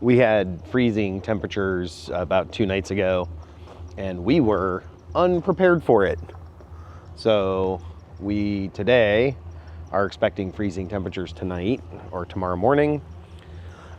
We had freezing temperatures about 2 nights ago, and we were unprepared for it. So we today are expecting freezing temperatures tonight or tomorrow morning.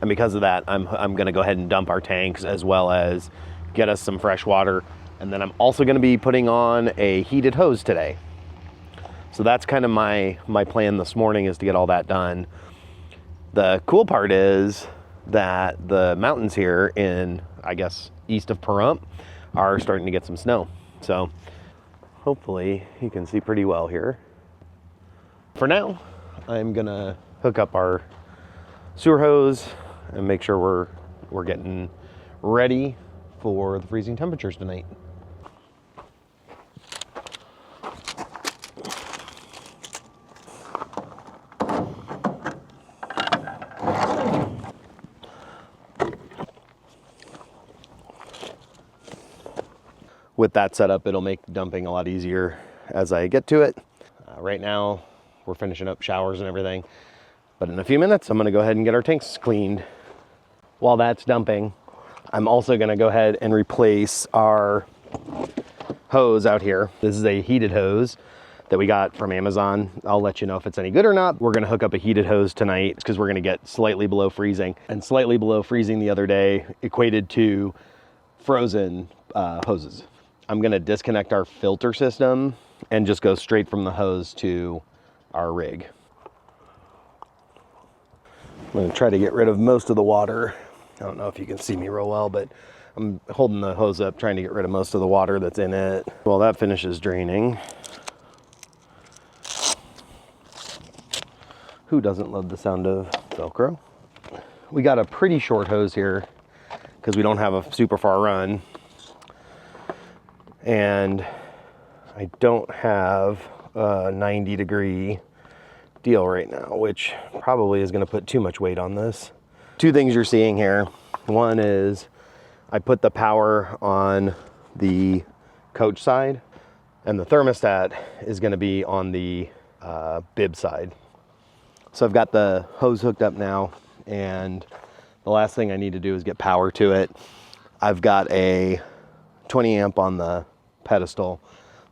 And because of that, I'm gonna go ahead and dump our tanks as well as get us some fresh water. And then I'm also gonna be putting on a heated hose today. So that's kind of my plan this morning, is to get all that done. The cool part is that the mountains here in, I guess, east of Pahrump are starting to get some snow. So hopefully you can see pretty well here. For now, I'm gonna hook up our sewer hose and make sure we're getting ready for the freezing temperatures tonight. With that setup, it'll make dumping a lot easier as I get to it. Right now, we're finishing up showers and everything, but in a few minutes, I'm gonna go ahead and get our tanks cleaned. While that's dumping, I'm also gonna go ahead and replace our hose out here. This is a heated hose that we got from Amazon. I'll let you know if it's any good or not. We're gonna hook up a heated hose tonight because we're gonna get slightly below freezing. And slightly below freezing the other day equated to frozen hoses. I'm gonna disconnect our filter system and just go straight from the hose to our rig. I'm gonna try to get rid of most of the water. I don't know if you can see me real well, but I'm holding the hose up, trying to get rid of most of the water that's in it. While that finishes draining. Who doesn't love the sound of Velcro? We got a pretty short hose here because we don't have a super far run. And I don't have a 90-degree deal right now, which probably is gonna put too much weight on this. Two things you're seeing here. One is I put the power on the coach side, and the thermostat is gonna be on the bib side. So I've got the hose hooked up now, and the last thing I need to do is get power to it. I've got a 20 amp on the pedestal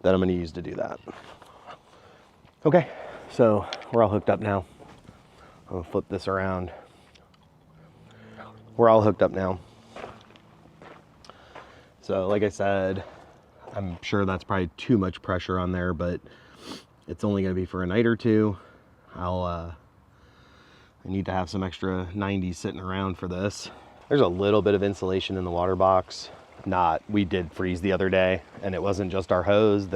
that I'm going to use to do that. Okay, so we're all hooked up now. I'm going to flip this around. We're all hooked up now. So like I said, I'm sure that's probably too much pressure on there, but it's only going to be for a night or two. I need to have some extra 90s sitting around for this. There's a little bit of insulation in the water box. We did freeze the other day, and it wasn't just our hose.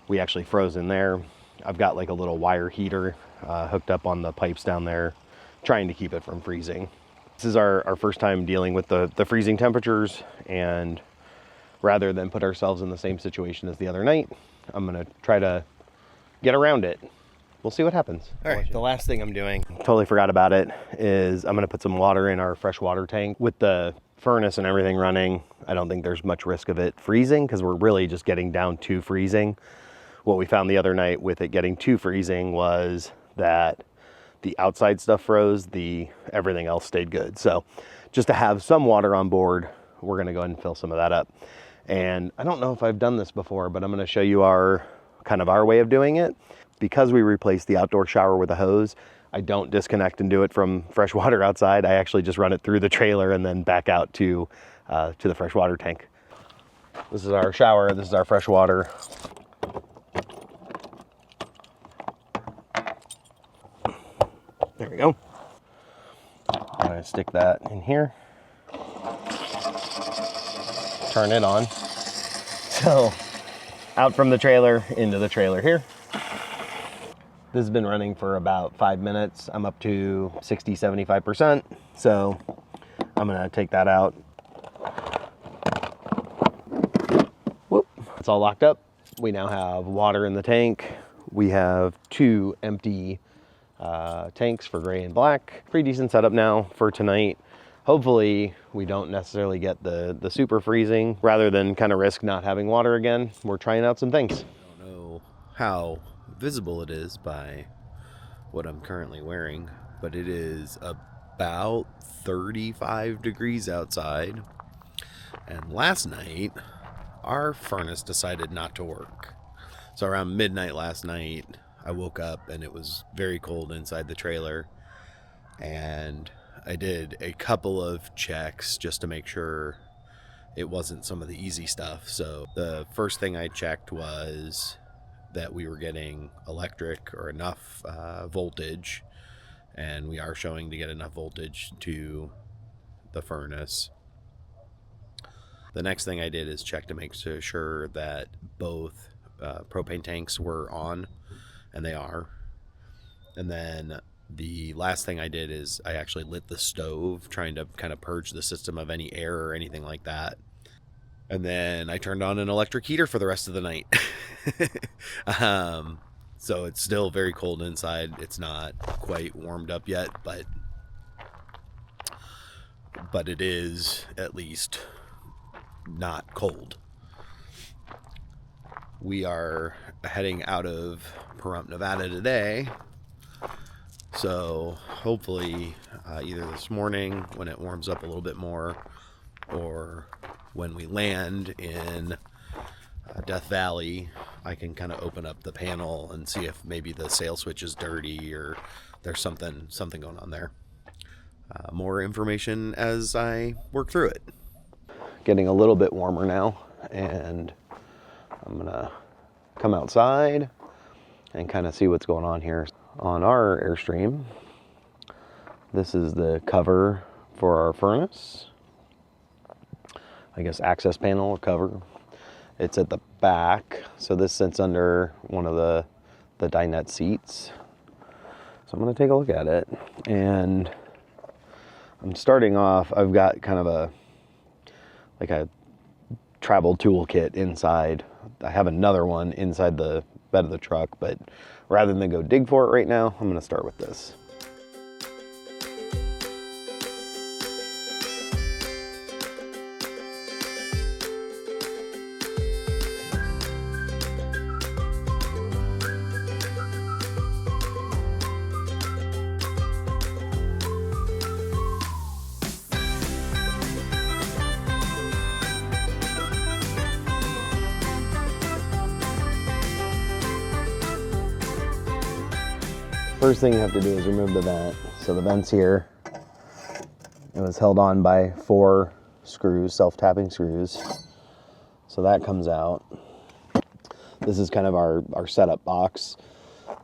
We actually froze in there. I've got like a little wire heater hooked up on the pipes down there, trying to keep it from freezing. This is our first time dealing with the freezing temperatures, and rather than put ourselves in the same situation as the other night, I'm gonna try to get around it. We'll see what happens. All right, the last thing I'm doing, totally forgot about it, is I'm gonna put some water in our freshwater tank. With the furnace and everything running, I don't think there's much risk of it freezing because we're really just getting down to freezing. What we found the other night with it getting to freezing was that the outside stuff froze, everything else stayed good. So just to have some water on board, we're gonna go ahead and fill some of that up. And I don't know if I've done this before, but I'm gonna show you our way of doing it. Because we replaced the outdoor shower with a hose, I don't disconnect and do it from fresh water outside. I actually just run it through the trailer and then back out to the freshwater tank. This is our shower, this is our fresh water. There we go. I'm gonna stick that in here. Turn it on. So, out from the trailer, into the trailer here. This has been running for about 5 minutes. I'm up to 60, 75%. So I'm gonna take that out. Whoop, it's all locked up. We now have water in the tank. We have 2 empty tanks for gray and black. Pretty decent setup now for tonight. Hopefully we don't necessarily get the super freezing. Rather than kind of risk not having water again, we're trying out some things. I don't know how visible it is by what I'm currently wearing, but it is a about 35 degrees outside. And last night, our furnace decided not to work. So around midnight last night, I woke up and it was very cold inside the trailer. And I did a couple of checks just to make sure it wasn't some of the easy stuff. So the first thing I checked was that we were getting electric or enough voltage, and we are showing to get enough voltage to the furnace. The next thing I did is check to make sure that both propane tanks were on, and they are. And then the last thing I did is I actually lit the stove, trying to kind of purge the system of any air or anything like that. And then I turned on an electric heater for the rest of the night. So it's still very cold inside. It's not quite warmed up yet, but it is at least not cold. We are heading out of Pahrump, Nevada today. So hopefully either this morning when it warms up a little bit more, or when we land in Death Valley, I can kind of open up the panel and see if maybe the sail switch is dirty or there's something going on there. More information as I work through it. Getting a little bit warmer now, and I'm gonna come outside and kind of see what's going on here. On our Airstream, this is the cover for our furnace. I guess access panel or cover. It's at the back, so this sits under one of the dinette seats. So I'm gonna take a look at it, and I'm starting off, I've got kind of a travel toolkit inside. I have another one inside the bed of the truck, but rather than go dig for it right now, I'm gonna start with this. First thing you have to do is remove the vent. So the vent's here. It was held on by 4 screws, self-tapping screws. So that comes out. This is kind of our setup box.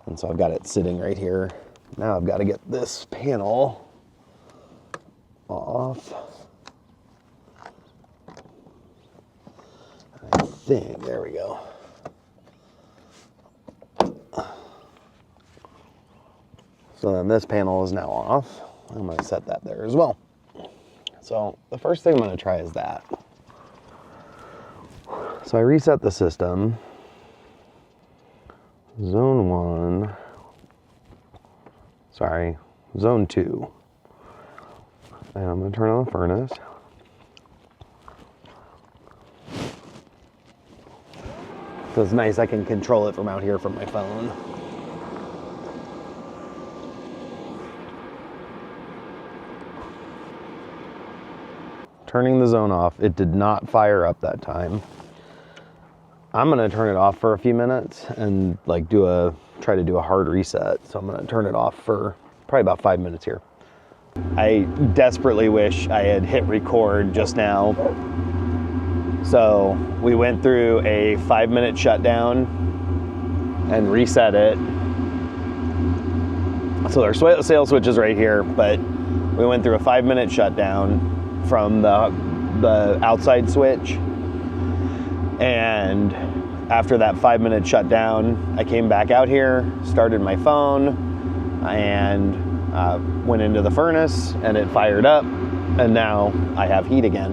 And so I've got it sitting right here. Now I've got to get this panel off. I think, there we go. So then this panel is now off. I'm going to set that there as well. So the first thing I'm going to try is that. So I reset the system. Zone 2. And I'm going to turn on the furnace. So it's nice, I can control it from out here from my phone. Turning the zone off, it did not fire up that time. I'm gonna turn it off for a few minutes and try to do a hard reset. So I'm gonna turn it off for probably about 5 minutes here. I desperately wish I had hit record just now. So we went through a 5-minute shutdown and reset it. So there's sail switches right here, but we went through a 5-minute shutdown from the outside switch, and after that 5-minute shutdown, I came back out here, started my phone, and went into the furnace, and it fired up, and now I have heat again.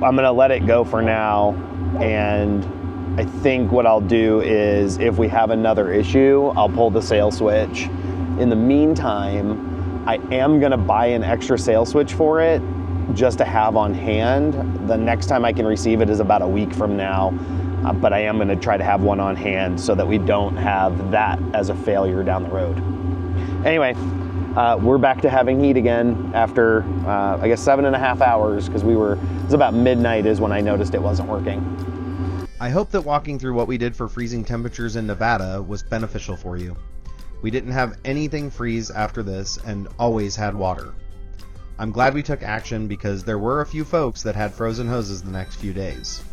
I'm gonna let it go for now, and I think what I'll do is if we have another issue, I'll pull the sail switch. In the meantime, I am gonna buy an extra sail switch for it, just to have on hand. The next time I can receive it is about a week from now, but I am going to try to have one on hand so that we don't have that as a failure down the road. Anyway, We're back to having heat again after, I guess, 7.5 hours, because it was about midnight is when I noticed it wasn't working. I hope that walking through what we did for freezing temperatures in Nevada was beneficial for you. We didn't have anything freeze after this and always had water. I'm glad we took action because there were a few folks that had frozen hoses the next few days.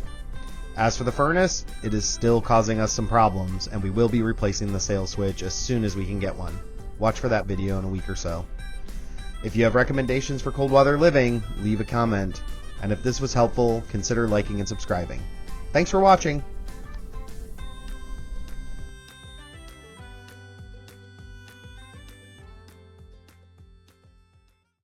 As for the furnace, it is still causing us some problems, and we will be replacing the sail switch as soon as we can get one. Watch for that video in a week or so. If you have recommendations for cold weather living, leave a comment. And if this was helpful, consider liking and subscribing. Thanks for watching.